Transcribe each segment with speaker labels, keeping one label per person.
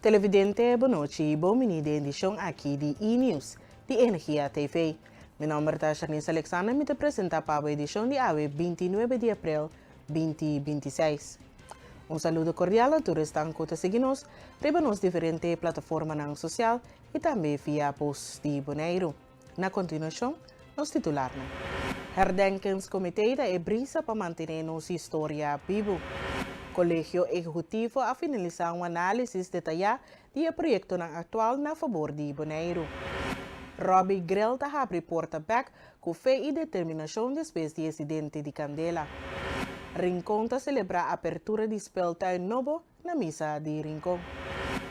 Speaker 1: Televidente, boa noite e bem-vindo à edição aqui de E-News, de Energia TV. Meu nome é Charnice Alexandra e me apresento para a edição de hoje, 29 de abril de 2026. Um saludo cordial a todos que estão seguindo-nos nas diferentes plataformas sociais e também via post de Bonaire. Na continuação, nos titulares. Herdenkingscomitee da brisa para manter nossa história viva. Colégio Executivo a finalizar análise detalhado do projeto atual na favor de Bonaire. Robbie Grell está abre porta-back com fé e determinação depois do acidente de Candela. Rincón está celebra a apertura de espelta novo na missa de Rincón.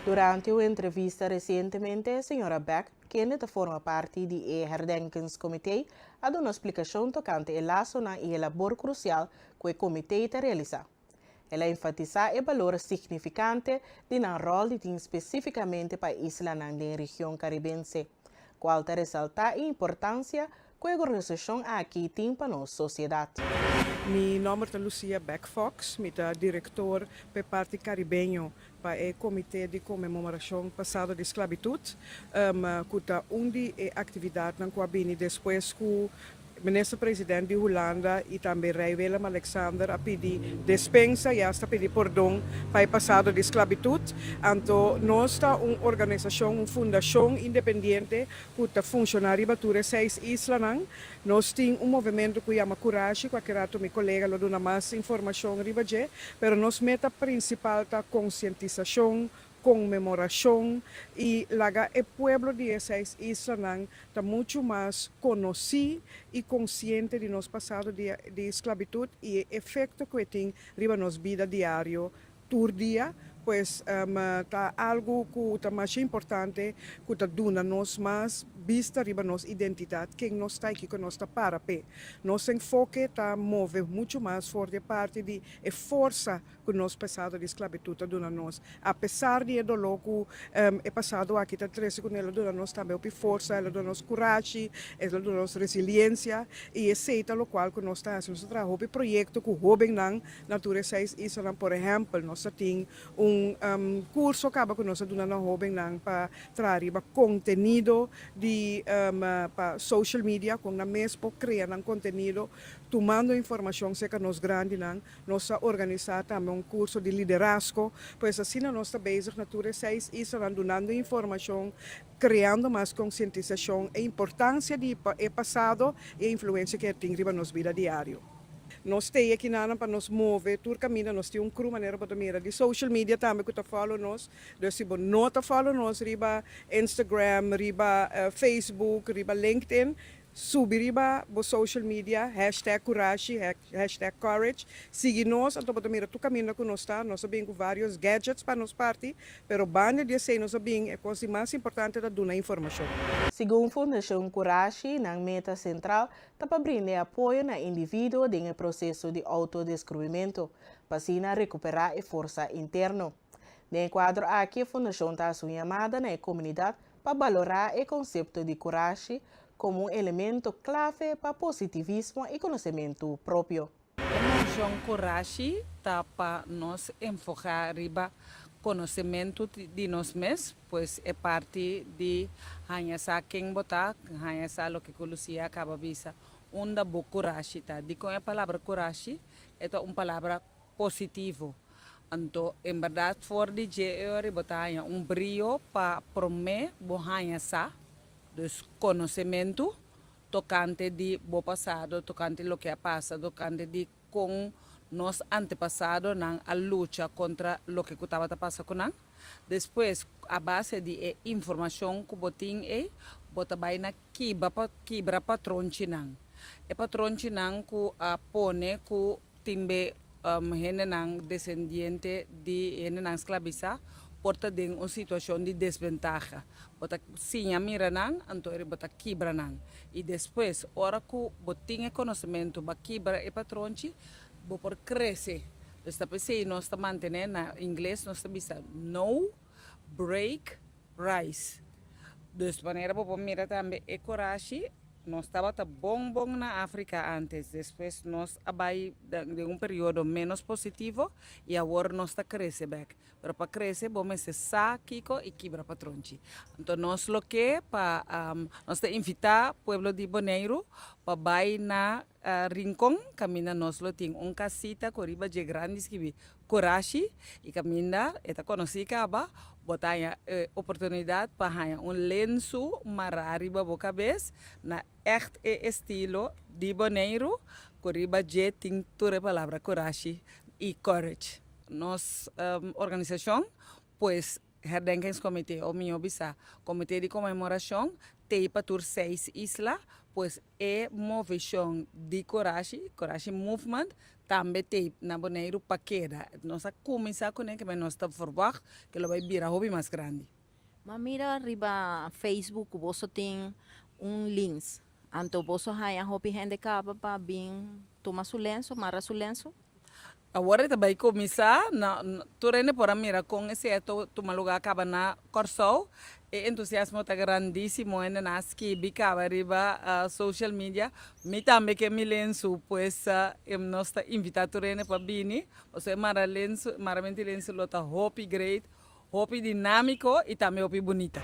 Speaker 1: Durante uma entrevista recentemente, a senhora Beck, que forma parte do Herdenkingscomitee, ha dado uma explicação tocante ao laço e a labor crucial que o comitê está realizando. Ela enfatiza o valor significante de um rol que tem especificamente para a isla na região caribense, qual ressalta a importância que a organização aqui tem para a nossa sociedade.
Speaker 2: Mi nome é Lucia Beck-Fox, mi é diretor para parte caribenho para o Comitê de Comemoração Passado de Esclavitud, que onde é atividade na Coabini depois que o ministro-presidente de Holanda e também rei Willem-Alexander a pedir dispensa e a pedir perdão para o passado de esclavitud. Então, nós temos uma organização, uma fundação independente que funciona em 6 islas. Nós temos um movimento que chama Coragem, que aqui meu colega lhe dá mais informação riba de, mas nossa meta principal é a conscientização, comemoração e laga o pueblo de essas islas está muito mais conhecido e consciente de nosso passado de esclavitud e o efeito que tem riba nossa vida diária, todo dia, pois está algo que está mais importante, que está dando nos mais vista riba nossa identidade, quem nós está aqui, que nós está para pé. Nosso enfoque está mover muito mais forte parte de força que nosso passado de esclavitud está dando nós. Apesar de dolor que é passado aqui, está três que ela dá nós também força, ela dá nós coragem, ela dá nós resiliência e aceita o qual que nós está fazendo nosso trabalho, projeto que o jovem não natureza isso não, por exemplo, nós temos curso acaba que nós dando na jovem não para trazer conteúdo de para social media, com a mesma criar conteúdo, tomando informação que nós grandes nós organizar também curso de liderazgo, pois assim nós estamos bezig natureza 6 isso dando informação, criando mais conscientização, a importância de passado e a influência que tem na nossa vida diária. Nós temos aqui para nos mover, todo caminho, nós temos crew maneira para mira de social media também que está follow nós, então se você não está follow nós, riba Instagram, riba Facebook, riba LinkedIn, subir riba bo social media, #Coragem, #Courage, siga nós, então para mira todo caminho que nós está, nós sabemos com vários gadgets para nos parte, pero banda de sei nós sabemos é coisa mais importante da dar informação.
Speaker 1: Segundo a Fundação Coragem, na meta central, está para brindar apoio no indivíduo em processo de autodescobrimento, para assim recuperar a força interna. No quadro aqui, a Fundação está chamada na comunidade para valorar o conceito de coragem como um elemento clave para positivismo e conhecimento próprio.
Speaker 3: A Fundação Coragem está para nós enfocar riba conhecimento de nós mesmos, pois é parte de hanhasa quem botar, hanhasa lo que Lucia acaba de dizer, onda boa coragem, tá? De com a palavra coragem, é uma palavra positivo. Então, em verdade, for de eu botar brilho para promover boa hanhasa, dos conhecimento tocante de bo passado, tocante lo que ha passado, tocante de com nos antepassados a luta contra o que estava passando com nós. Depois, a base de informação que botin bota vai na quebra patrão chinang. E patrão chinang que pone que timbe henenang descendiente de henenang esclaviza porta de uma situação de desventaja. Bota sinha mira nang, então ele bota quebra nang. E depois, hora que botin conhecimento, ba quebra e patrão bo por crescer. Então, se nós estamos mantendo na inglês, nós estamos dizendo no, break, rise. Dessa maneira, bo mira também é coragem, nós estava bom na África antes, depois nós abai de um período menos positivo e agora nós está crescendo back. Para crescer, vamos ser saquico e quebra patronchi. Então nós lo que para nós te invitar pueblo de Bonaire para vai na rincón, camina nós lo tem casita coriba de grandes que Corachi e caminha eta conhecida aba botar oportunidade para lenço marariba boca vez na echt estilo de Bonaire coriba de tem toda a palavra Corachi e courage. Nossa organização, pues, herdenkingscomitê, ou minha bisa, comitê de comemoração, tem para 6 islas, pues, é movição de Corachi Movement, também tem na Bonaire Paquera. Nós começamos com ele, que nós estamos forward, que ele vai virar hobby mais grande.
Speaker 4: Mas mira, arriba Facebook, você tem link. Então, você tem hobby handicap para vir tomar seu lenço, marcar seu lenço?
Speaker 3: Agora também começar, tu rende por mira com esse tu maluga acaba na Corsol, e entusiasmo está grandíssimo ainda nas que bicava arriba social media, me também que me lenço, pues nós está invitado tu rende para bini, você maramente lenço lota hopi great, hopi dinâmico e também hopi bonita.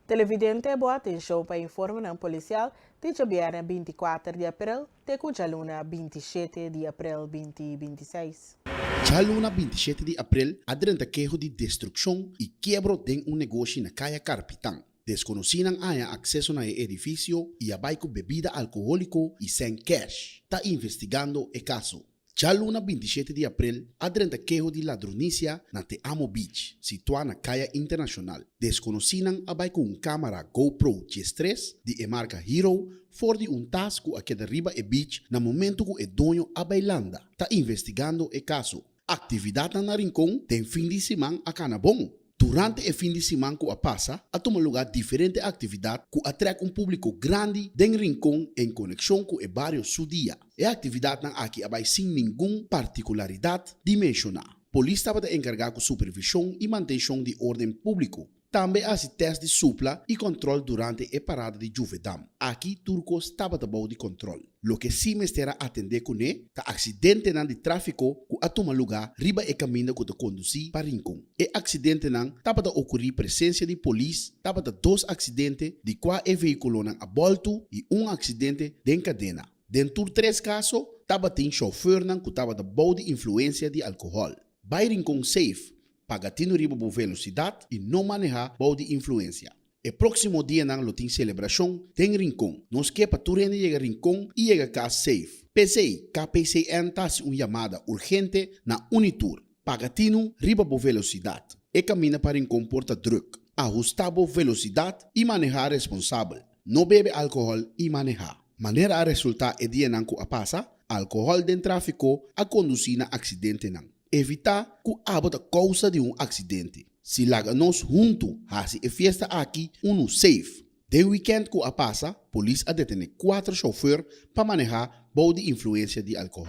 Speaker 1: Televidente boa atenção para informação policial de Jabiana 24 de abril, de Cujaluna 27 de abril 2026.
Speaker 5: Jaluna 27 de abril, adrenta queijo de destruição e quebro de negócio na calle Carpitán. Desconociam haya acesso na edifício e abaixo bebida alcoólico e sem cash. Está investigando o caso. Já luna 27 de abril, adrenta queijo de ladronícia na Te Amo Beach, situada na Caia Internacional. Desconociam abai com câmera GoPro G3 de marca Hero, for de tasco a que derriba o beach na momento que o dono abailanda. Está investigando o caso. Atividade na Rincón tem fim de semana a Canabon. Durante o fim de semana que passa, a tomar lugar diferentes atividades que atrai público grande em Rincón em conexão com o bairro Sudia. E a atividade não aqui abai sem nenhuma particularidade de mencionar. Polícia estava encarregada com supervisão e manutenção de ordem público. Também há testes de supla e controle durante a parada de Juvedam. Aqui, Turcos estava de de controle. Lo que sim me estará atender com é que acidente de tráfico que a tomar lugar riba e caminho que te conduzir para Rincón. E acidente não estava de ocorrer presença de polícia, estava de 2 acidentes de qual o veículo não abolto e acidente de cadena. Dentro de 3 casos, estava tem chauffeur não que estava de boa influência de álcool. Vai Rincón safe. Pagatino riba por velocidade e não manejar boa influência. O próximo dia não tem celebração tem Rincón. Nós que para turene chega Rincón e chega cá safe. PCI, KPCN tasi chamada urgente na Unitur. Pagatino riba por velocidade. E caminha para Rincón porta druk. Ajustar por velocidade e manejar responsável. Não bebe álcool e manejar. Maneira a resultar é dia não que passa, álcool de tráfico a conduzir na acidente não. Evitar que abota causa de acidente. Se laga nós juntos, hasi e fiesta aqui, safe. De weekend que passa, polícia a detener 4 chauffeurs para manejar boa influência de álcool.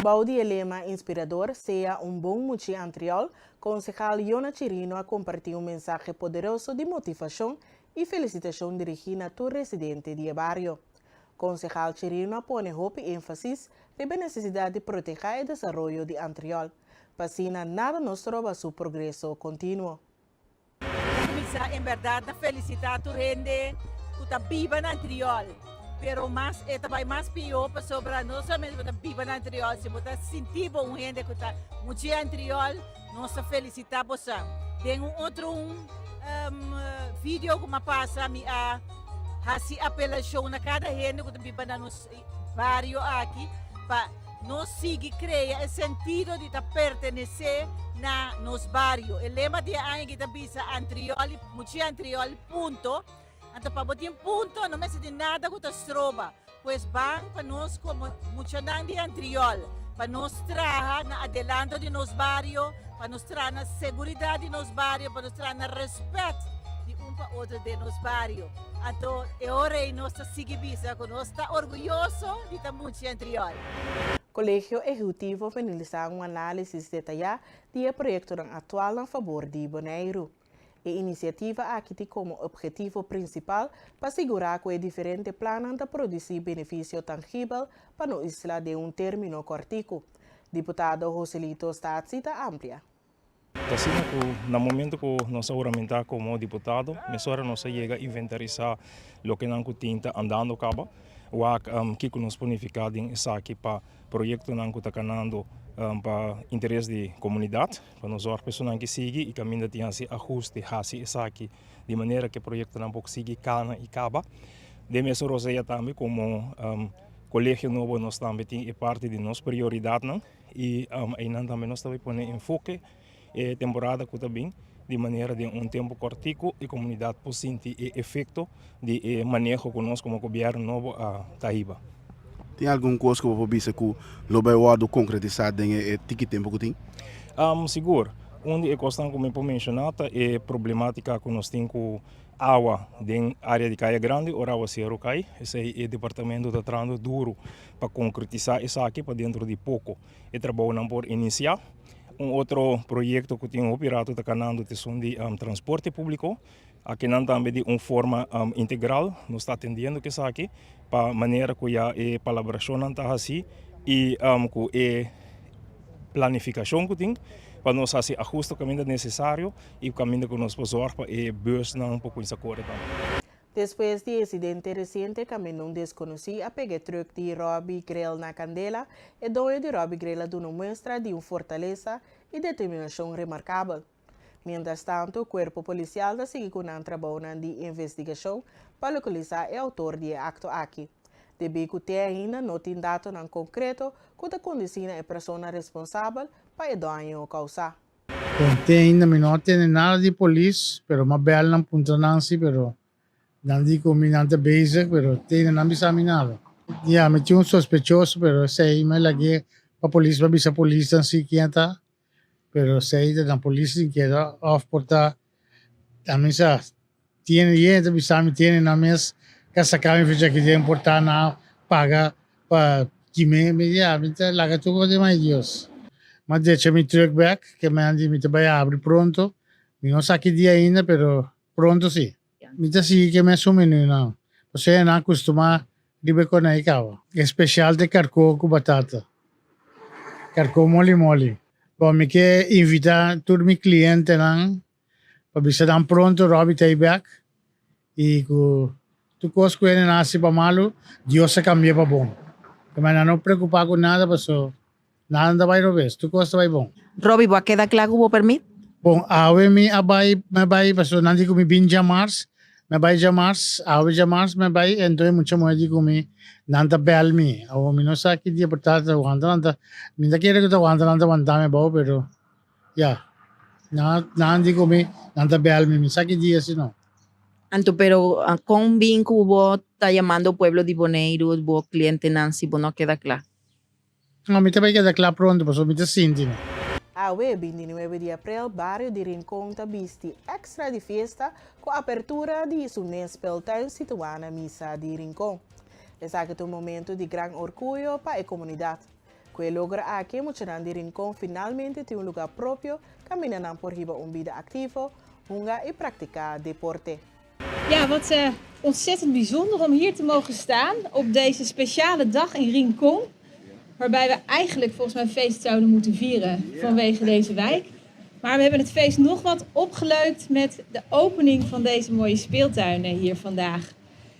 Speaker 1: Baudi lema inspirador seja bom motivo anterior, concejal Yona Chirino a compartir mensaje poderoso de motivação e felicitação dirigida a todo residente de barrio. Concejal Chirino pone hope e ênfasis na necessidade de proteger o desenvolvimento de Antriol, para nada nos rouba seu progresso contínuo.
Speaker 6: Em verdade, felicitar a gente que está viva na Antriol, mas é mais pior para sobre não somente que está viva na Antriol, se você sentir bom gente que está muito Antriol, nós felicitamos. Tem outro vídeo que me passa a assim apelação na cada gente que vive no nosso bairro aqui para nós seguir criar o sentido de pertencer na nosso bairro. O lema de a que bisa Antriol, muito Antriol, ponto. Então para botar ponto não me de nada que te troba, pois bang para nós como muito de Antriol, para nós trazer na adelanto de nosso bairro, para nós trazer na segurança de nosso bairro, para nós trazer na respeito de para outro de nosso bairro. Então, é hora de nós seguir bisa, que nós está orgulhoso de estar muito Antriol.
Speaker 1: Colegio Executivo finalizar análise detalhado do projeto atual a favor de Bonaire. A iniciativa aqui tem como objetivo principal para assegurar que diferentes planos de produzir benefício tangível para a isla de término cortico. Deputado Joselito está cita ampla.
Speaker 7: Assim, no momento que nós juramentar como deputado, mesora nós chega a inventarizar o que não tinta andando caba, o que nos bonificado em essa aqui para projeto não está canando para interesse de comunidade, para nós as pessoas que seguem e caminham de ajuste hasi essa aqui de maneira que o projeto não pode seguir cana e caba. De mesora nós também como colégio novo nós também tem parte de nossa prioridade não e ainda também nós também põe enfoque temporada que também de maneira de tempo cortico e comunidade possa sentir o efeito de manejo conosco como governo novo a Taíba.
Speaker 5: Tem alguma coisa que você pensa que o vai concretizar em que tempo que tem?
Speaker 7: Seguro. Onde é questão como eu mencionar é problemática que nós temos com água na área de Caia Grande ou água Cerro Cai. Esse é o departamento está trabalhando duro para concretizar isso aqui para dentro de pouco. E trabalho não por iniciar. Outro projeto que tem operado está canando de transporte público. Aqui não também de forma integral, nós está atendendo que isso aqui para maneira que a colaboração não está assim e com a planificação que tem para nós fazer ajuste o caminho necessário e o caminho que nós podemos para a bus não pouco insegura também.
Speaker 1: Depois do incidente recente, caminhão desconhecido a pegar truck de Robbie Grell na Candela, e dono de Robbie Grell deu uma mostra de fortaleza e determinação remarcável. Mientras tanto, o corpo policial está seguindo um trabalho de investigação para localizar o autor do acto aqui. Deve que tem ainda não tem dado em concreto que está conduzindo a pessoa responsável para o dano causado.
Speaker 8: Ainda não tem nada de polícia, mas uma bela não punta nancy, pero não digo que não está basic, pero tem não bisa nada. Yeah, me tinha sospechoso, pero sei me lagi para polícia, para bisa polícia assim que está, pero sei da polícia que está off porta, a mim já tiene gente bisa me tiene na mes que sacar me ficha que tem portar na paga para que me já me tá laga tudo de mais Deus. Mas deixa me truck back, que me andi me vai abrir pronto. Me não sabe que dia ainda, pero pronto sim. Me tá sim que me assume não. Você não acostuma de beco na ikawa. Especial de carco com batata. Carco mole. Bom, me que invitar todo meu cliente não para visitar pronto Robbie tai back e com tu coisa que ele nasce para malo, Deus se cambia para bom. Mas não preocupar com nada, pessoal. Nada vai rover, tu coisa vai bom.
Speaker 4: Robbie, ¿va a quedar claro que permit?
Speaker 8: Bom, ave me vai, pessoal, não digo me bin jamars, me vai jamars, me vai, então muito mais digo me não tá bel me, ou me não sabe que dia portar aguanta, me da querer que aguanta me bom, pero ya, não digo me não tá bel me sabe que dia se não.
Speaker 4: Anto, pero con vinco vos está llamando pueblo de Boneiros, vos cliente Nancy, vos no queda claro.
Speaker 8: Não, me vai quedar claro pronto, pessoal, me tá sentindo.
Speaker 1: A 29 de abril, barrio de Rincón viste extra de festa com a abertura de sua Speltuin situada na missa de Rincón. Esse é um momento de grande orgulho para a comunidade. Que logra aqui, Mochiran de Rincón finalmente tem lugar próprio, caminhando por riba vida activo, hunga e praticar deporte.
Speaker 9: Ja, wat ontzettend bijzonder om hier te mogen staan op deze speciale dag in Rincón. Waarbij we eigenlijk volgens mij een feest zouden moeten vieren vanwege deze wijk. Maar we hebben het feest nog wat opgeleukt met de opening van deze mooie speeltuinen hier vandaag.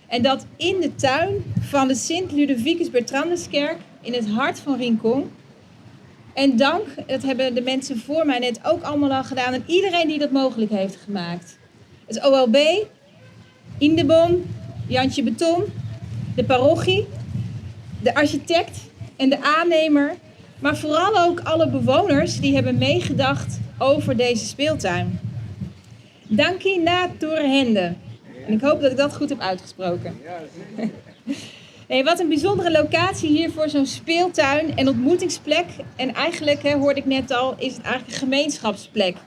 Speaker 9: En dat in de tuin van de Sint-Ludovicus Bertranduskerk in het hart van Rincón. En dank, dat hebben de mensen voor mij net ook allemaal al gedaan. En iedereen die dat mogelijk heeft gemaakt. Het OLB, Indebom, Jantje Beton, de parochie, de architect en de aannemer. Maar vooral ook alle bewoners die hebben meegedacht over deze speeltuin. Dankie na Torrehende. En ik hoop dat ik dat goed heb uitgesproken. Nee, wat een bijzondere locatie hier voor zo'n speeltuin en ontmoetingsplek. En eigenlijk, hoorde ik net al, is het eigenlijk een gemeenschapsplek.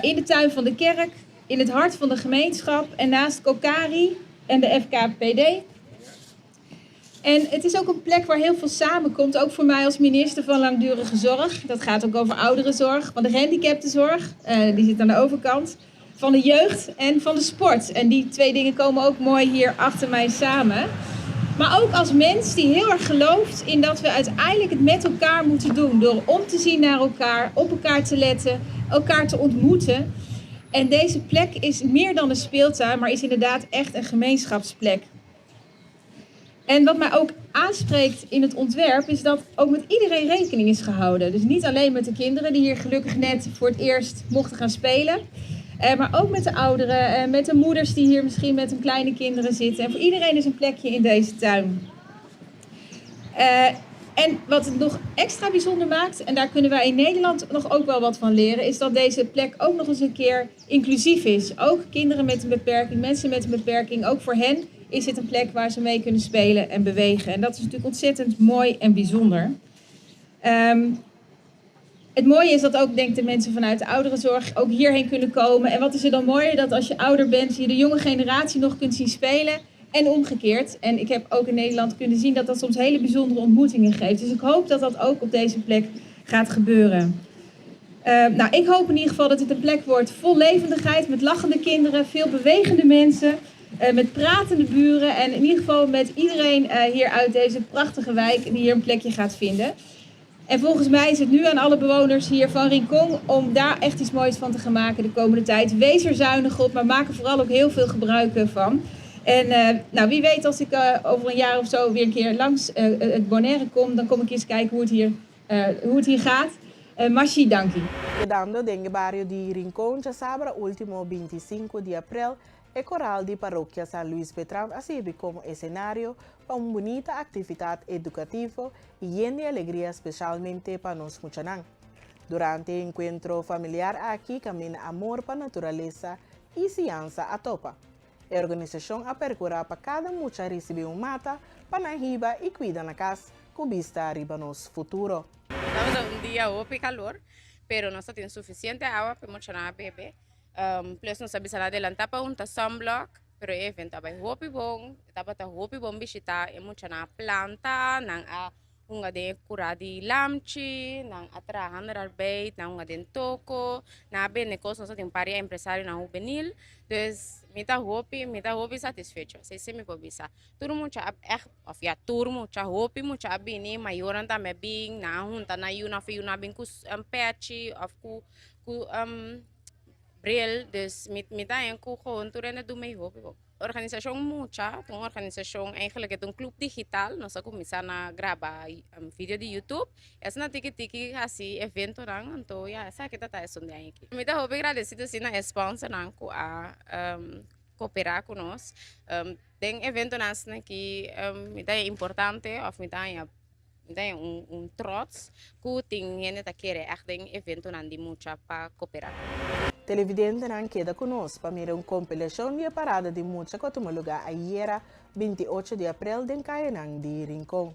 Speaker 9: In de tuin van de kerk, in het hart van de gemeenschap en naast Kokari en de FKPD. En het is ook een plek waar heel veel samenkomt, ook voor mij als minister van Langdurige Zorg. Dat gaat ook over ouderenzorg, van de gehandicaptenzorg, die zit aan de overkant. van de jeugd en van de sport. En die twee dingen komen ook mooi hier achter mij samen. Maar ook als mens die heel erg gelooft in dat we uiteindelijk het met elkaar moeten doen. Door om te zien naar elkaar, op elkaar te letten, elkaar te ontmoeten. En deze plek is meer dan een speeltuin, maar is inderdaad echt een gemeenschapsplek. En wat mij ook aanspreekt in het ontwerp is dat ook met iedereen rekening is gehouden. Dus niet alleen met de kinderen die hier gelukkig net voor het eerst mochten gaan spelen. Maar ook met de ouderen, met de moeders die hier misschien met hun kleine kinderen zitten. En voor iedereen is een plekje in deze tuin. En wat het nog extra bijzonder maakt, en daar kunnen wij in Nederland nog ook wel wat van leren, is dat deze plek ook nog eens een keer inclusief is. Ook kinderen met een beperking, mensen met een beperking, ook voor hen is dit een plek waar ze mee kunnen spelen en bewegen. En dat is natuurlijk ontzettend mooi en bijzonder. Het mooie is dat ook, denk ik, de mensen vanuit de ouderenzorg ook hierheen kunnen komen. En wat is er dan mooier dat als je ouder bent, je de jonge generatie nog kunt zien spelen en omgekeerd. En ik heb ook in Nederland kunnen zien dat dat soms hele bijzondere ontmoetingen geeft. Dus ik hoop dat dat ook op deze plek gaat gebeuren. Ik hoop in ieder geval dat het een plek wordt vol levendigheid, met lachende kinderen, veel bewegende mensen, met pratende buren en in ieder geval met iedereen hier uit deze prachtige wijk die hier een plekje gaat vinden. En volgens mij is het nu aan alle bewoners hier van Rincon om daar echt iets moois van te gaan maken de komende tijd. Wees er zuinig op, maar maak er vooral ook heel veel gebruik van. En wie weet, als ik over een jaar of zo weer een keer langs het Bonaire kom, dan kom ik eens kijken hoe het hier gaat. Mashi, dankie.
Speaker 1: Quedando dengue barrio de Rincón, já sabra último 25 de abril, o coral de paróquia San Luis Betram sirve como escenario para una bonita actividad educativa y llena de alegría especialmente para los muchanang. Durante el encuentro familiar aquí camina amor para naturaleza y ciencia a topa. La organización apercura para cada mucha recibir un mata para arriba y cuida la casa con vista arriba nos futuro.
Speaker 10: Estamos en un día de calor, pero no tiene suficiente agua para mochar bebé. Plus nos avisa adelantar para un sunblock, pero el evento está hopi bom visitar e mucha planta, nang unga de cura di lamchi, nang atrahan arbeid, nang unga den toko, na ben negócio tem paria empresário na juvenil, dus mita hopi satisfecho. Se me pobisa. Turmo cha of ja turmo cha hopi mucha bini mayoran ta me bing na hunta na yuna fi yuna bin kus pechi of ku bril, dus mita en ku gewoon turene do me hopi. Organisação Mucha, uma organisação eigenlijk é um clube digital, nós começamos a gravar vídeo de YouTube. Essa na tiki assim evento não, então já essa que tá isso daí aqui. Me dá agradecido sim na sponsor não a cooperar com nós. Tem evento nós que me dá importante, of me dá trots que tem gente que quer echt um evento não de Mucha para cooperar.
Speaker 1: Televidente não queda conosco para mirar uma compilação de parada de Mucha que tomou lugar ayer, 28 de abril, em Caianang de Rincón.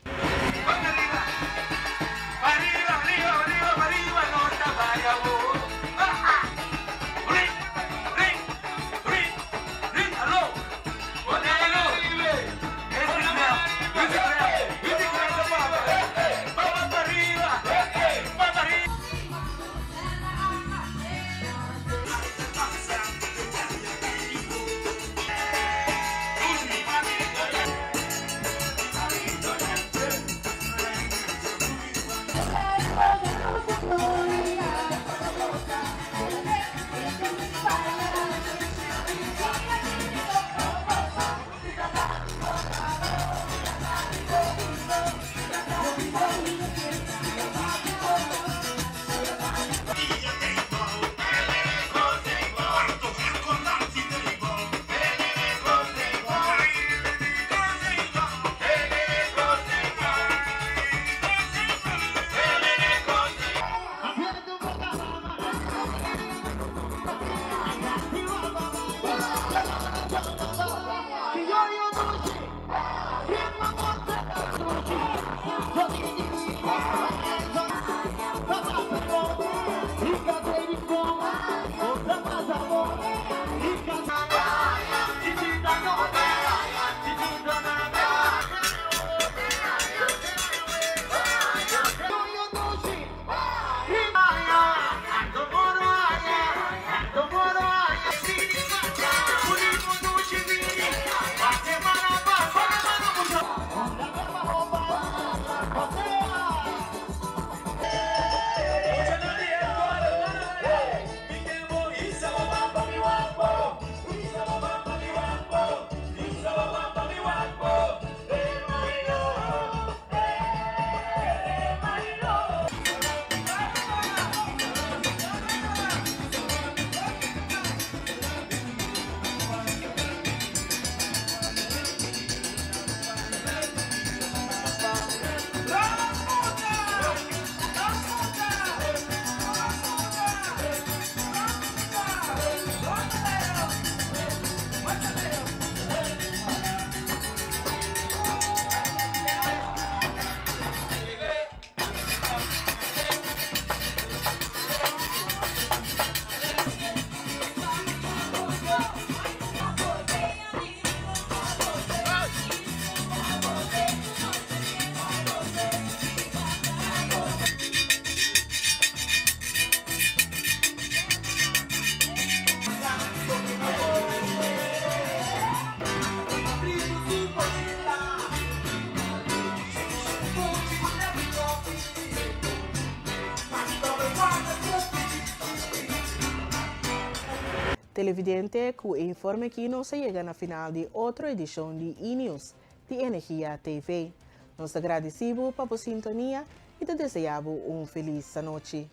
Speaker 1: Televidente, que informe que nos llega a final de otra edición de E-News de Energia TV. Nos agradecemos por a sintonia e te desejamos feliz noite.